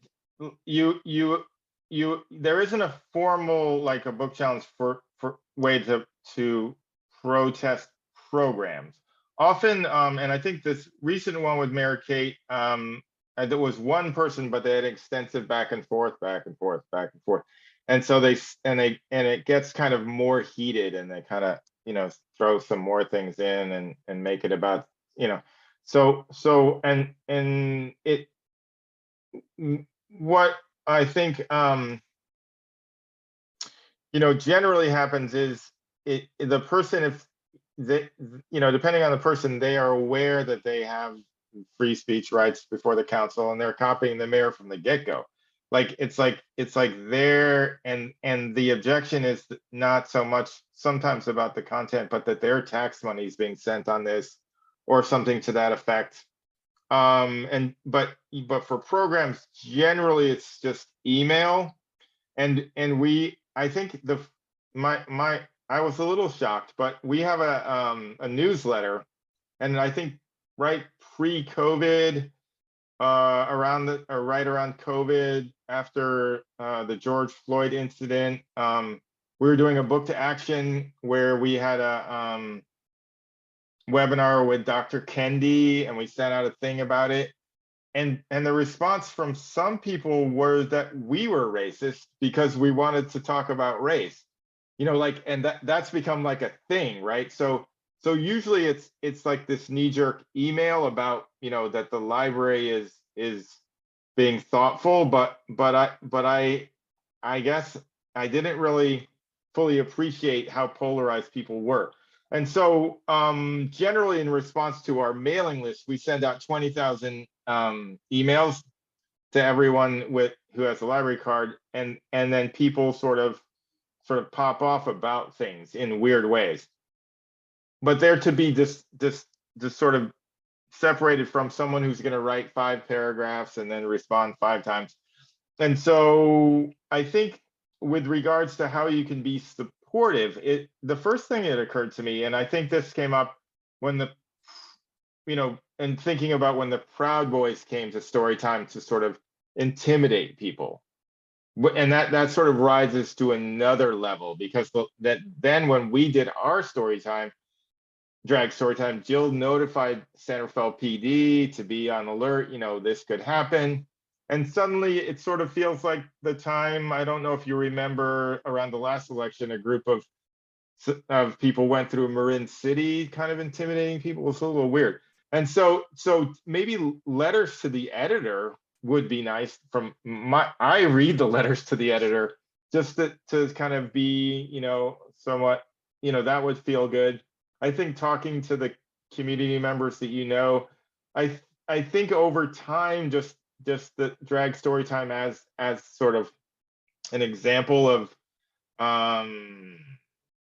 isn't a formal, like a book challenge for way to protest programs. Often, and I think this recent one with Mayor Kate, there was one person, but they had extensive back and forth. And so it gets kind of more heated, and they kind of, you know, throw some more things in and make it about, you know, and it, what I think, you know, generally happens is the person, if they, you know, depending on the person, they are aware that they have free speech rights before the council, and they're copying the mayor from the get-go. Like it's like there, and the objection is not so much sometimes about the content, but that their tax money is being sent on this or something to that effect. But for programs, generally it's just email, and I think I was a little shocked, but we have a newsletter, and I think right pre-COVID, around right around COVID, after the George Floyd incident. We were doing a book to action where we had a webinar with Dr. Kendi, and we sent out a thing about it. And the response from some people were that we were racist because we wanted to talk about race. You know, like, and that's become like a thing, right? So usually it's like this knee-jerk email about, you know, that the library is being thoughtful, but I guess I didn't really fully appreciate how polarized people were. And so generally in response to our mailing list, we send out 20,000 emails to everyone who has a library card, and then people sort of pop off about things in weird ways. But they're to be this sort of separated from someone who's going to write 5 paragraphs and then respond 5 times. And so I think with regards to how you can be supportive, the first thing that occurred to me, and I think this came up when and thinking about when the Proud Boys came to Storytime to sort of intimidate people. And that sort of rises to another level, because then when we did our drag story time, Jill notified Centerville PD to be on alert, you know, this could happen. And suddenly it sort of feels like the time, I don't know if you remember around the last election, a group of people went through Marin City kind of intimidating people. It was a little weird. And so maybe letters to the editor would be nice. I read the letters to the editor just to kind of be, you know, somewhat, you know, that would feel good. I think talking to the community members that, you know, I think over time, just the drag story time as sort of an example of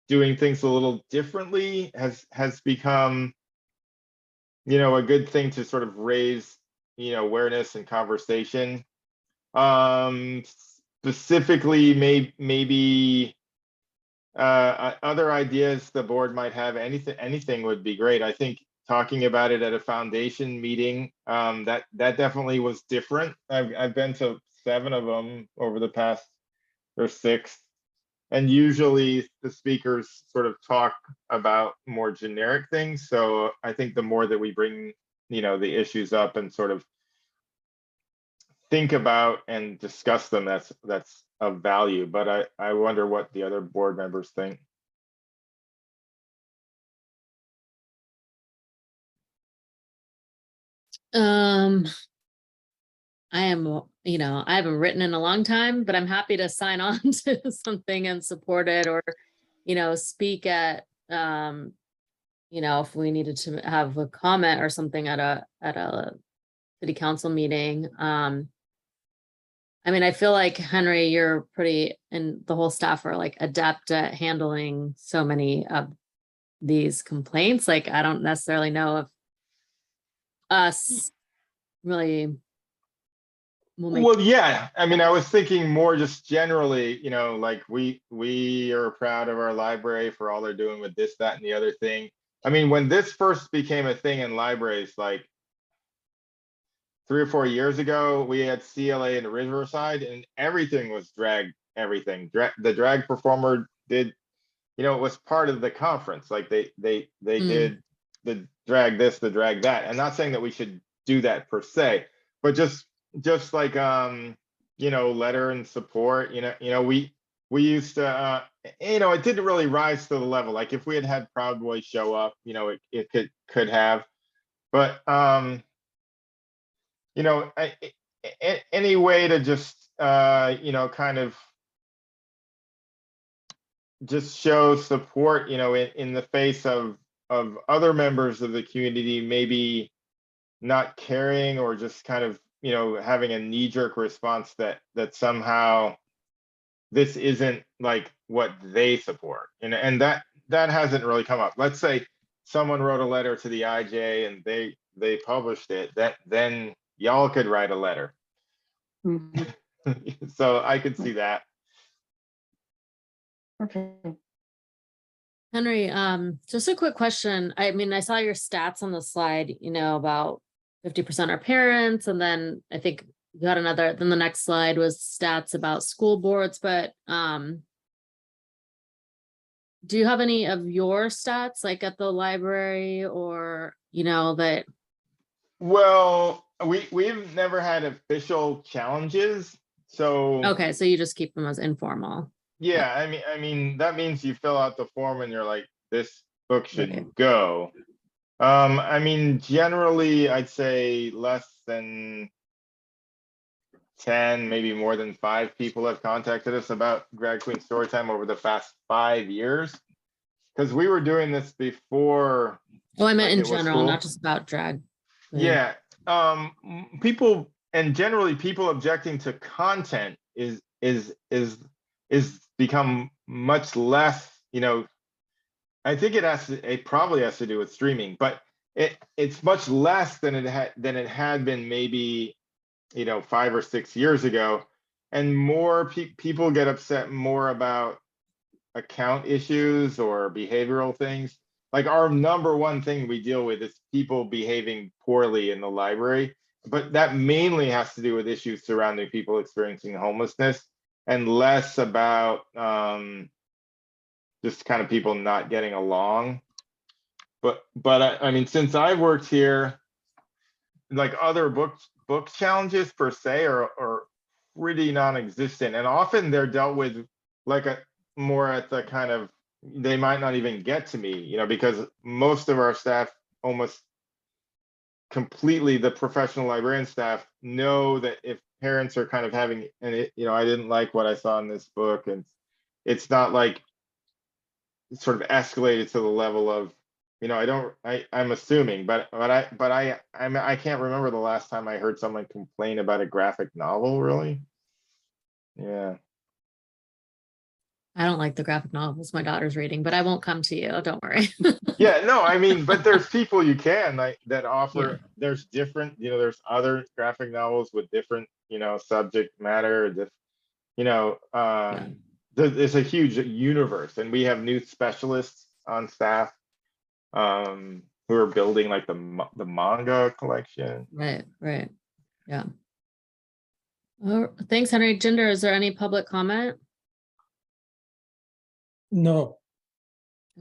doing things a little differently has become, you know, a good thing to sort of raise, you know, awareness and conversation. Specifically, maybe other ideas the board might have, anything would be great. I think talking about it at a foundation meeting, that definitely was different. I've been to 7 of them over the past, or 6. And usually the speakers sort of talk about more generic things. So I think the more that we bring, you know, the issues up and sort of think about and discuss them, that's of value. But I wonder what the other board members think. I am, you know, I haven't written in a long time, but I'm happy to sign on to something and support it, or, you know, speak at, you know, if we needed to have a comment or something at a city council meeting. I mean, I feel like, Henry, you're pretty, and the whole staff are like adept at handling so many of these complaints. Like, I don't necessarily know if us really will make. Well, yeah, I mean, I was thinking more just generally, you know, like we are proud of our library for all they're doing with this, that, and the other thing. I mean, when this first became a thing in libraries, like 3 or 4 years ago, we had CLA in Riverside, and everything was drag. Everything, the drag performer did, you know, it was part of the conference. Like they did the drag this, the drag that. I'm not saying that we should do that per se, but just like you know, letter and support. You know, we used to, you know, it didn't really rise to the level. Like if we had Proud Boys show up, you know, it could have, but you know, any way to just you know, kind of just show support, you know, in the face of other members of the community maybe not caring, or just kind of, you know, having a knee-jerk response that somehow this isn't like what they support, and that hasn't really come up. Let's say someone wrote a letter to the IJ and they published it, then y'all could write a letter. Mhm. So I could see that. Okay. Henry, just a quick question. I mean, I saw your stats on the slide, you know, about 50% are parents, and then I think you got another, then the next slide was stats about school boards, but do you have any of your stats like at the library or, that, Well, we've never had official challenges, so. okay, so you just keep them as informal. Yeah, I mean, that means you fill out the form and you're like, this book should Okay. go. I mean, generally, I'd say less than 10, maybe more than 5 people have contacted us about Drag Queen Storytime over the past 5 years. Because we were doing this before. Oh, I meant like, in it was general, cool. not just about drag. Yeah, people, and generally people objecting to content is become much less, I think it probably has to do with streaming, but it's much less than it had been maybe, 5 or 6 years ago. And more people get upset more about account issues or behavioral things. Like our number one thing we deal with is people behaving poorly in the library, but that mainly has to do with issues surrounding people experiencing homelessness and less about just kind of people not getting along. But I mean, since I've worked here, like other book challenges per se are pretty non-existent, and often they're dealt with like a more at the kind of, they might not even get to me, because most of our staff, almost completely the professional librarian staff, know that if parents are kind of having, and I didn't like what I saw in this book, and it's not like sort of escalated to the level of, I'm assuming, but I can't remember the last time I heard someone complain about a graphic novel, really. Yeah. I don't like the graphic novels my daughter's reading, but I won't come to you. Don't worry. Yeah, no, I mean, but there's people you can like that offer, Yeah. there's different, there's other graphic novels with different, subject matter, there's a huge universe, and we have new specialists on staff who are building like the manga collection. Right. Yeah. Oh, thanks, Henry. Jinder, is there any public comment? No,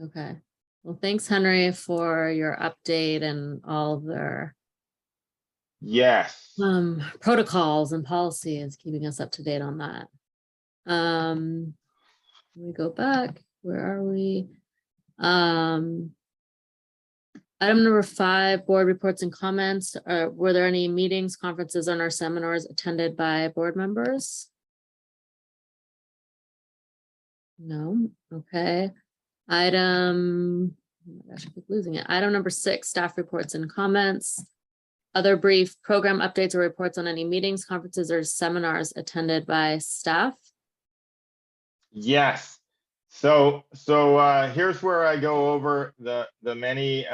Okay. Well, thanks, Henry, for your update and all of their Yes. protocols and policies, keeping us up to date on that. Let me go back. Where are we? Item number 5, board reports and comments. Were there any meetings, conferences, or seminars attended by board members? No. Okay. Item, oh my gosh, I keep losing it. Item number 6, staff reports and comments. Other brief program updates or reports on any meetings, conferences, or seminars attended by staff. Yes. So here's where I go over the many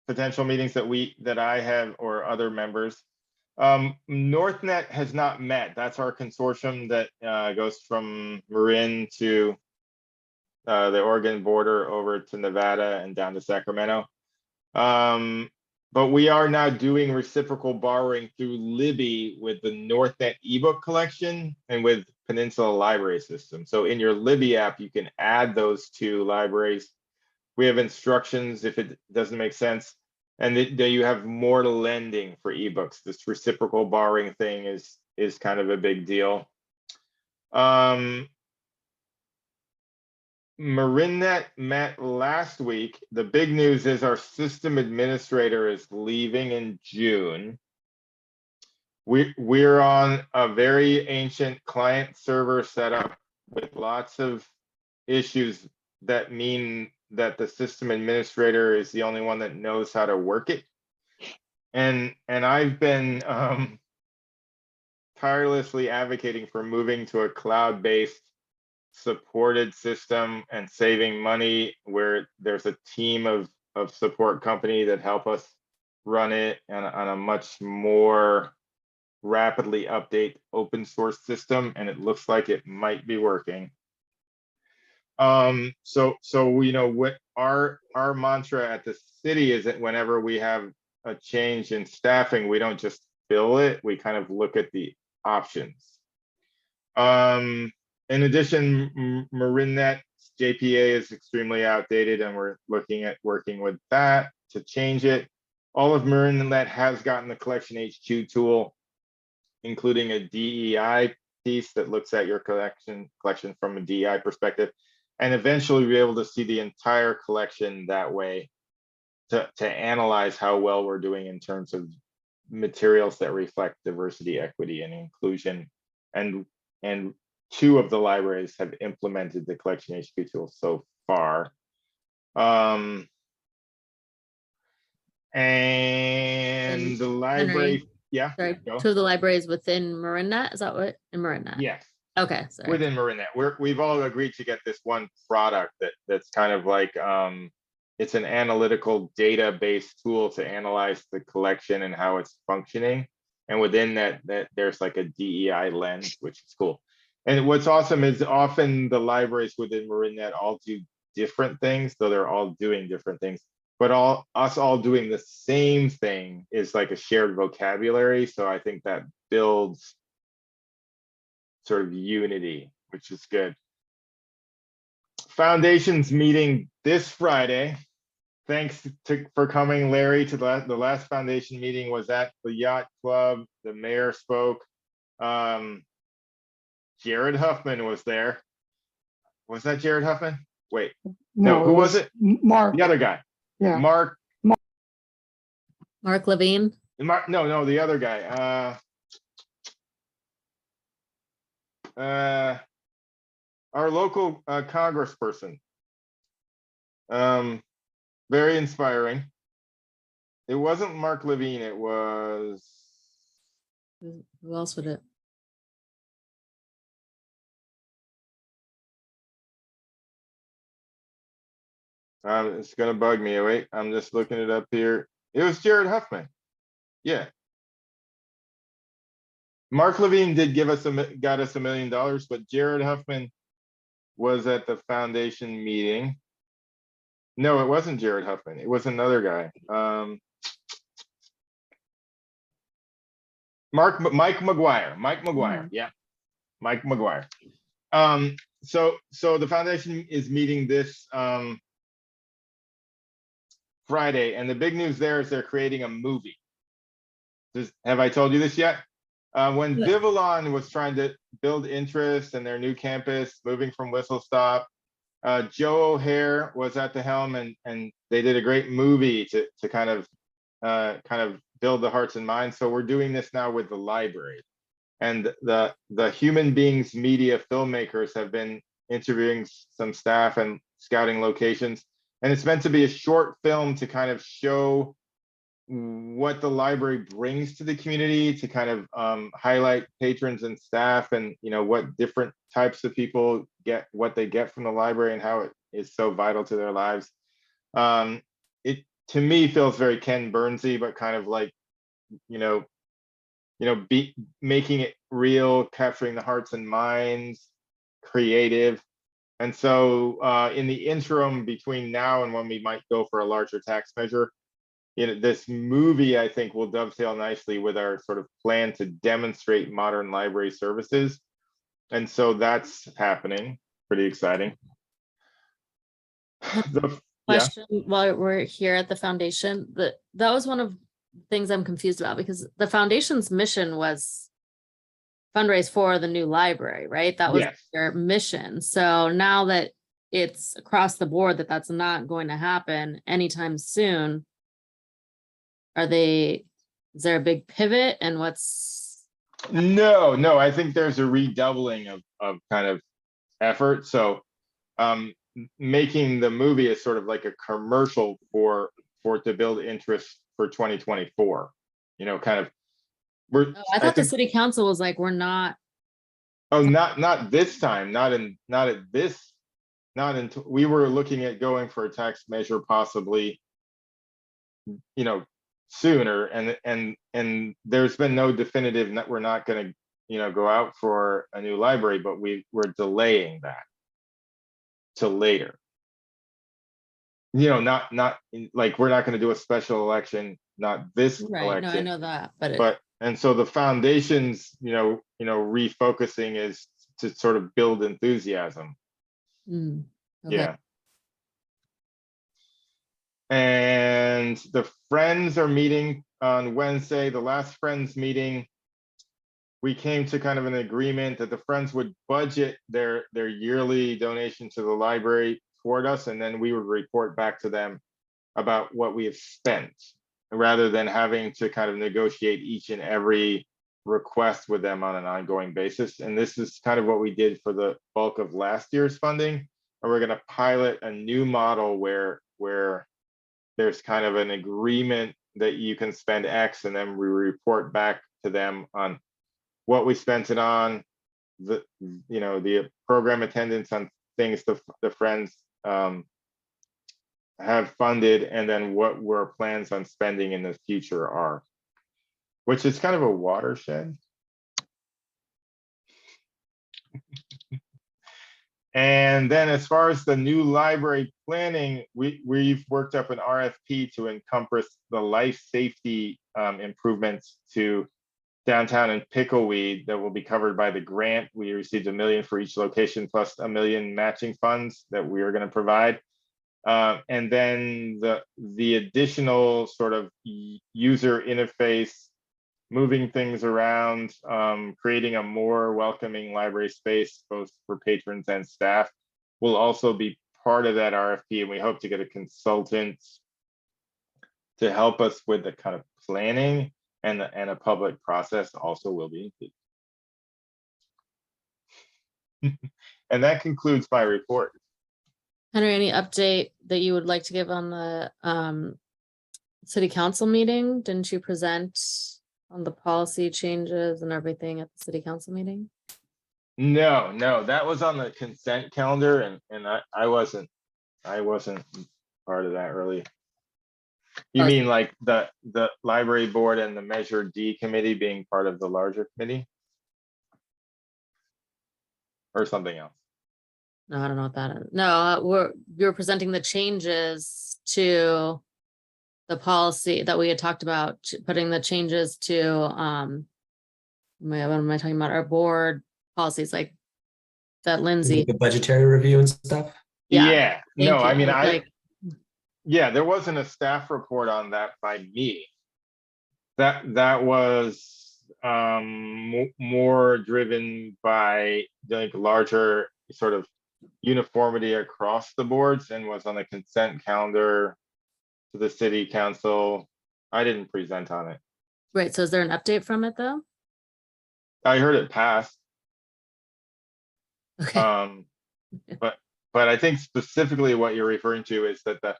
potential meetings that I have or other members. NorthNet has not met. That's our consortium that goes from Marin to the Oregon border over to Nevada and down to Sacramento. But we are now doing reciprocal borrowing through Libby with the NorthNet ebook collection and with Peninsula Library System. So in your Libby app, you can add those two libraries. We have instructions if it doesn't make sense. And that you have more lending for ebooks. This reciprocal borrowing thing is kind of a big deal. Marinnet met last week. The big news is our system administrator is leaving in June. We're on a very ancient client server setup with lots of issues that mean that the system administrator is the only one that knows how to work it. And I've been tirelessly advocating for moving to a cloud-based supported system and saving money where there's a team of support company that help us run it on a much more rapidly update open source system, and it looks like it might be working. So what our mantra at the city is that whenever we have a change in staffing, we don't just fill it, we kind of look at the options. In addition, Marinette JPA is extremely outdated and we're looking at working with that to change it. All of Marinette has gotten the collection HQ tool, including a DEI piece that looks at your collection from a DEI perspective, and eventually be able to see the entire collection that way to analyze how well we're doing in terms of materials that reflect diversity, equity, and inclusion. And 2 of the libraries have implemented the collection HQ tool so far. And the library, yeah. Sorry, go. 2 of the libraries within Marinette, is that what, in Marinette? Yes. Okay, sorry. Within Marinette, we've all agreed to get this one product that's kind of like it's an analytical database tool to analyze the collection and how it's functioning. And within that there's like a DEI lens, which is cool. And what's awesome is often the libraries within Marinette all do different things, so they're all doing different things. But us all doing the same thing is like a shared vocabulary. So I think that builds sort of unity, which is good. Foundation's meeting this Friday. Thanks for coming, Larry, to the last foundation meeting was at the Yacht Club. The mayor spoke. Jared Huffman was there. Was that Jared Huffman? Wait, no, who was it? Mark. The other guy. Yeah. Mark Levine. No, the other guy. Our local congressperson. Very inspiring. It wasn't Mark Levine, it was. Who else would it? It's gonna bug me. Wait, I'm just looking it up here. It was Jared Huffman. Yeah. Mark Levine did got us $1 million, but Jared Huffman was at the foundation meeting. No, it wasn't Jared Huffman. It was another guy. Mike McGuire. Yeah, Mike McGuire. So the foundation is meeting this Friday, and the big news there is they're creating a movie. Have I told you this yet? When Vivalon was trying to build interest in their new campus, moving from Whistle Stop, Joe O'Hare was at the helm, and they did a great movie to kind of build the hearts and minds. So we're doing this now with the library, and the Human Beings Media filmmakers have been interviewing some staff and scouting locations, and it's meant to be a short film to kind of show what the library brings to the community, to kind of highlight patrons and staff, and what different types of people get, what they get from the library, and how it is so vital to their lives. It to me feels very Ken Burnsy, but kind of like making it real, capturing the hearts and minds, creative. And so in the interim between now and when we might go for a larger tax measure, this movie, I think, will dovetail nicely with our sort of plan to demonstrate modern library services. And so that's happening. Pretty exciting. Question while we're here at the foundation, that was one of the things I'm confused about, because the foundation's mission was fundraise for the new library, right? That was their mission. So now that it's across the board that that's not going to happen anytime soon, is there a big pivot, and what's? No, I think there's a redoubling of kind of effort. So making the movie is sort of like a commercial for to build interest for 2024, kind of. I thought the city council was like, we're not. Oh, not this time, not until we were looking at going for a tax measure possibly, sooner, and there's been no definitive that we're not going to go out for a new library, but we're delaying that till later. Not like we're not going to do a special election not this Right, no, I election. know that, but But, and so the foundation's, refocusing is to sort of build enthusiasm. okay. Yeah. And the Friends are meeting on Wednesday. The last Friends meeting, we came to kind of an agreement that the Friends would budget their yearly donation to the library toward us, and then we would report back to them about what we have spent, rather than having to kind of negotiate each and every request with them on an ongoing basis. And this is kind of what we did for the bulk of last year's funding. And we're going to pilot a new model where there's kind of an agreement that you can spend X, and then we report back to them on what we spent it on, the program attendance on things the Friends have funded, and then what our plans on spending in the future are, which is kind of a watershed. And then as far as the new library planning, we've worked up an RFP to encompass the life safety improvements to downtown and Pickleweed that will be covered by the grant. We received $1 million for each location plus $1 million matching funds that we are going to provide. And then the additional sort of user interface, moving things around, creating a more welcoming library space, both for patrons and staff, will also be part of that RFP. And we hope to get a consultant to help us with the kind of planning, and a public process also will be included. And that concludes my report. Henry, any update that you would like to give on the city council meeting? Didn't you present on the policy changes and everything at the city council meeting? No, that was on the consent calendar, and I wasn't part of that really. You mean like the library board and the Measure D committee being part of the larger committee? Or something else? No, I don't know what that is. No, you're presenting the changes to the policy that we had talked about, putting the changes to, what am I talking about? Our board policies, like that Lindsay. The budgetary review and stuff. Yeah. No, Thank I you. mean, yeah, there wasn't a staff report on that by me. That was more driven by like larger sort of uniformity across the boards, and was on the consent calendar to the city council. I didn't present on it. Right, so is there an update from it though? I heard it passed. Okay. But I think specifically what you're referring to is that the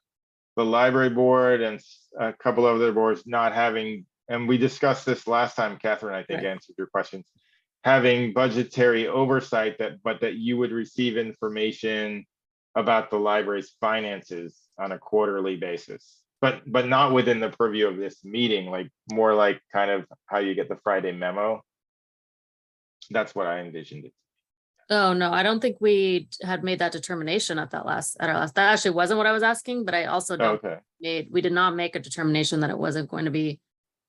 library board and a couple of other boards not having, and we discussed this last time, Catherine, I think, Right. answered your questions, having budgetary oversight, but that you would receive information about the library's finances on a quarterly basis, but not within the purview of this meeting, like more like kind of how you get the Friday memo. That's what I envisioned it. Oh, no, I don't think we had made that determination at our last, that actually wasn't what I was asking, but I also don't Okay. we did not make a determination that it wasn't going to be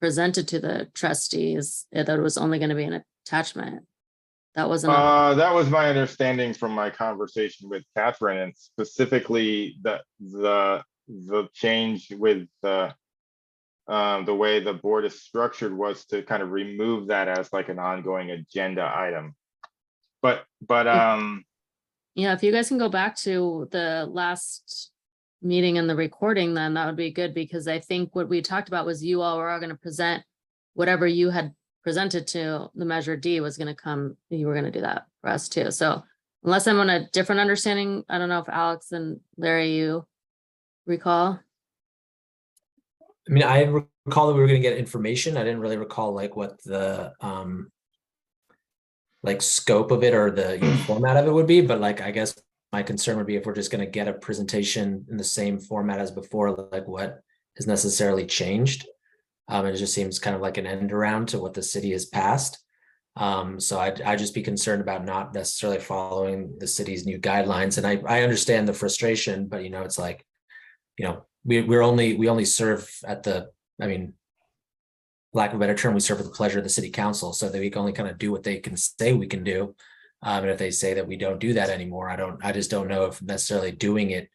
presented to the trustees, that it was only going to be an attachment. That wasn't. That was my understanding from my conversation with Catherine, and specifically the change with the way the board is structured was to kind of remove that as like an ongoing agenda item. But Yeah, if you guys can go back to the last meeting and the recording, then that would be good, because I think what we talked about was you all were all going to present whatever you had presented to the Measure D was going to come, you were going to do that for us too. So unless I'm on a different understanding, I don't know if Alex and Larry, you recall? I mean, I recall that we were going to get information. I didn't really recall like what the like scope of it or the format of it would be, but like I guess my concern would be if we're just going to get a presentation in the same format as before, like what has necessarily changed. It just seems kind of like an end around to what the city has passed. So I'd just be concerned about not necessarily following the city's new guidelines. And I understand the frustration, but it's like, we only serve at the, I mean, lack of a better term, we serve at the pleasure of the city council, so that we can only kind of do what they can say we can do. And if they say that we don't do that anymore, I just don't know if necessarily doing it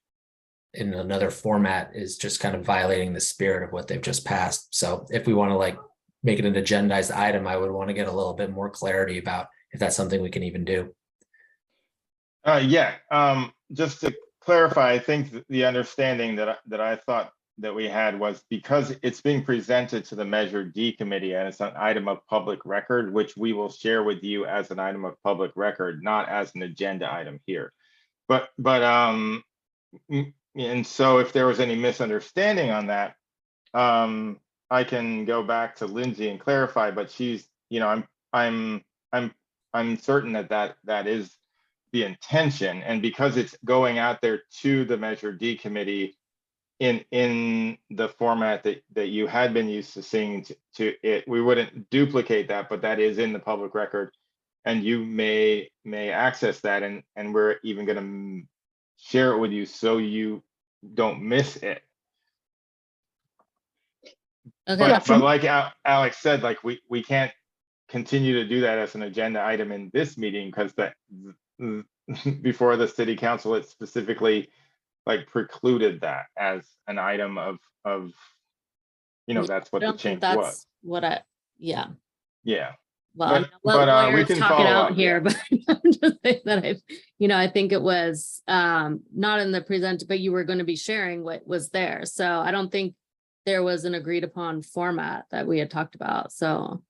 in another format is just kind of violating the spirit of what they've just passed. So if we want to like make it an agendized item, I would want to get a little bit more clarity about if that's something we can even do. Yeah, just to clarify, I think the understanding that I thought that we had was because it's being presented to the Measure D committee and it's an item of public record, which we will share with you as an item of public record, not as an agenda item here. And so if there was any misunderstanding on that, I can go back to Lindsay and clarify, but she's, you know, I'm certain that is the intention. And because it's going out there to the Measure D committee in the format that you had been used to seeing to it, we wouldn't duplicate that, but that is in the public record. And you may access that, and we're even going to share it with you so you don't miss it. Okay, But like Alex said, like we can't continue to do that as an agenda item in this meeting because that before the city council, it specifically like precluded that as an item of that's what I the don't think change was. that's what yeah. Yeah. Well, But- I'm gonna but, let we lawyers can talk it follow out up, here, yeah. but I'm just saying that I think it was not in the present, but you were going to be sharing what was there. So I don't think there was an agreed upon format that we had talked about. So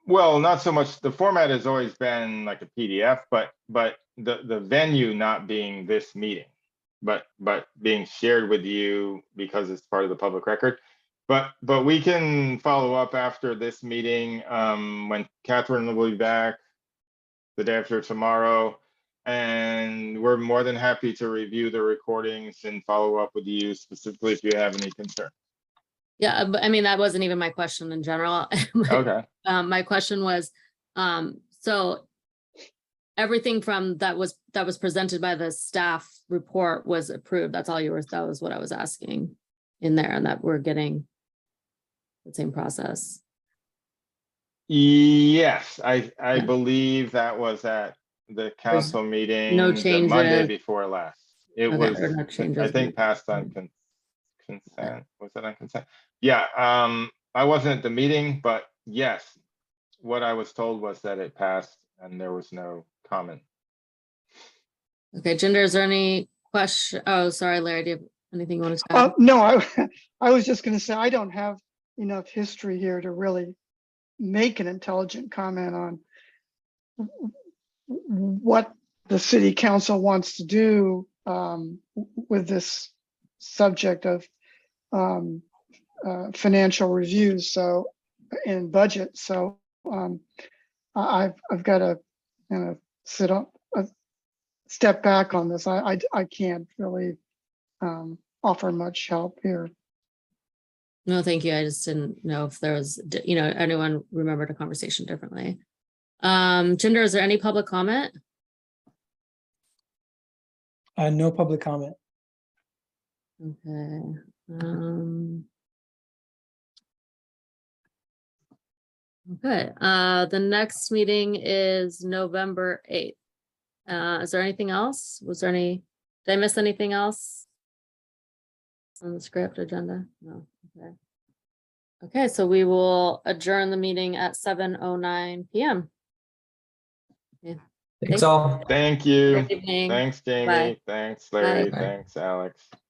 Well, not so much. The format has always been like a PDF, but the venue not being this meeting, but being shared with you because it's part of the public record. But we can follow up after this meeting when Catherine will be back the day after tomorrow, and we're more than happy to review the recordings and follow up with you specifically if you have any concern. yeah, but I mean, that wasn't even my question in general. Okay. My question was, so everything from that was presented by the staff report was approved. That's all that was what I was asking in there, and that we're getting the same process. Yes, I Yeah. believe that was at the council meeting no the Monday changes. before last. It Okay, was, there are no I changes. think, passed on consent. Was it on consent? Yeah, I wasn't at the meeting, but yes, what I was told was that it passed and there was no comment. Okay, Jinder, is there any question? Oh, sorry, Larry, do you have anything you want to add? No, I was just gonna say, I don't have enough history here to really make an intelligent comment on what the city council wants to do with this subject of financial reviews, so and budget. So I've got to kind of step back on this. I can't really offer much help here. No, thank you. I just didn't know if there was, anyone remembered a conversation differently. Jinder, is there any public comment? No public comment. Okay. Okay, the next meeting is November 8th. Is there anything else? Did I miss anything else on the script agenda? No, okay. Okay, so we will adjourn the meeting at 7:09 p.m. Thanks all. Thank you. Good evening. Thanks, Jamie. Bye. Thanks, Larry. Bye. Thanks, Alex.